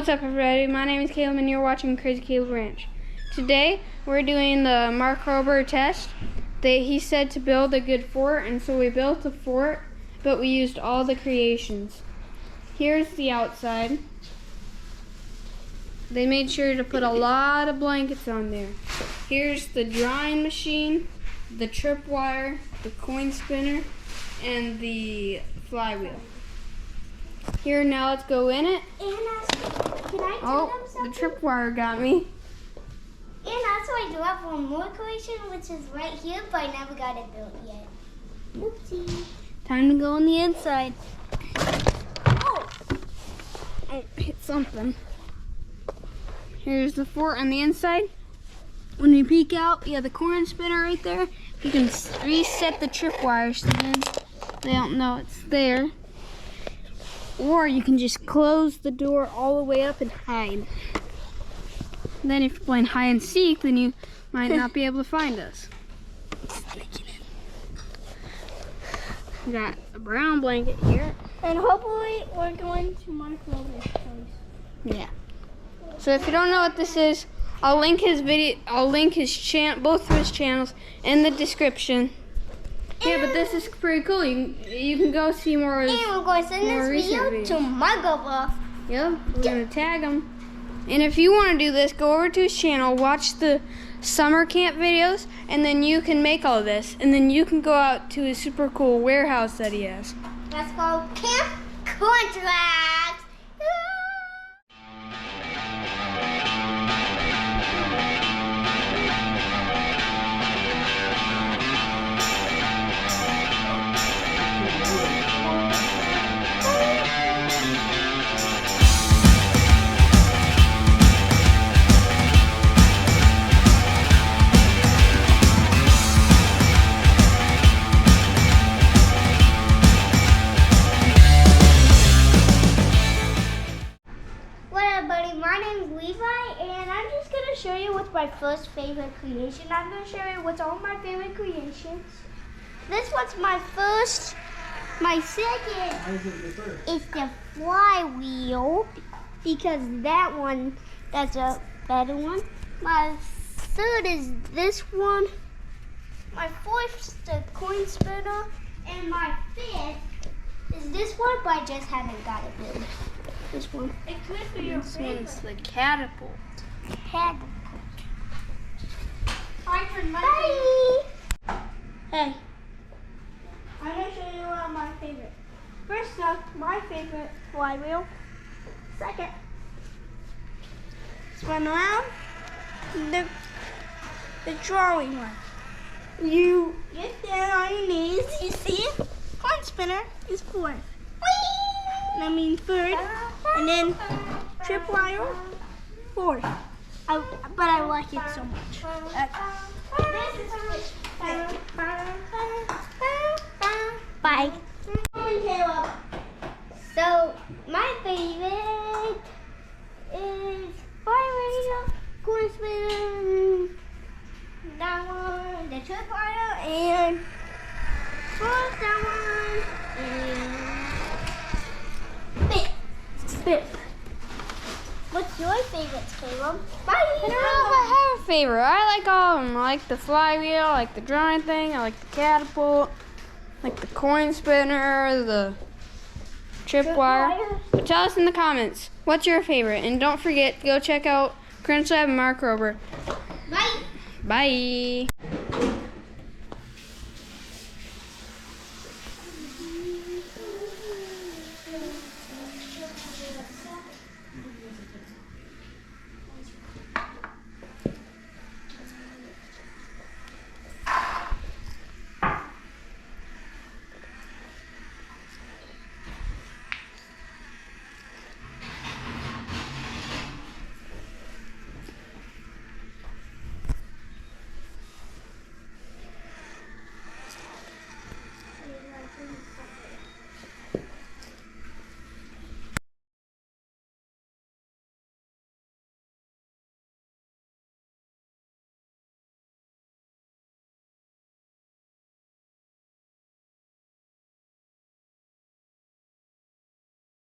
What's up, everybody? My name is Caleb and you're watching Crazy Caleb Ranch. Today we're doing the Mark Rober test. He said to build a good fort, and so we built a fort, but we used all the creations. Here's the outside. They made sure to put a lot of blankets on there. Here's the drawing machine, the tripwire, the coin spinner, and the flywheel. Here, now let's go in it. And can I tell them something? The tripwire got me. And also I do have one more creation, which is right here, but I never got it built yet. Oopsie. Time to go on the inside. Oh, hit something. Here's the fort on the inside. When you peek out, you have the coin spinner right there. You can reset the tripwire so then they don't know it's there. Or you can just close the door all the way up and hide. Then if you're playing hide and seek, then you might not be able to find us. We got a brown blanket here. And hopefully we're going to Mark Rober's place. Yeah. So if you don't know what this is, I'll link his video. I'll link his both of his channels in the description. Yeah, but this is pretty cool. You can go see more. And we're going to send this video to Mark Rober. Yep, we're gonna tag him. And if you want to do this, go over to his channel, watch the summer camp videos, and then you can make all this. And then you can go out to his super cool warehouse that he has. Let's go Camp Contract. My name's Levi, and I'm just going to show you what's my first favorite creation. I'm going to show you what's all my favorite creations. This one's my first. My second is the flywheel, because that's a better one. My third is this one. My fourth is the coin spinner, and my fifth is this one, but I just haven't got it built. This one. It could be your favorite. This one's the catapult. Catapult. Bye. Hey. I'm going to show you one of my favorite. First up, my favorite flywheel. Second, spin around. The drawing one. You get down on your knees. You see it? Coin spinner is fourth. I mean third, and then tripwire, fourth. But I like it so much. Bye. Caleb. So my favorite is flywheel, coin spinner, that one, the tripwire, and fourth, that one, and Spit. What's your favorite, Caleb? Bye. I don't know if I have a favorite. I like all of them. I like the flywheel, I like the drawing thing, I like the catapult, I like the coin spinner, the tripwire. But tell us in the comments, what's your favorite? And don't forget, go check out CrunchLab and Mark Rober. Bye. Bye.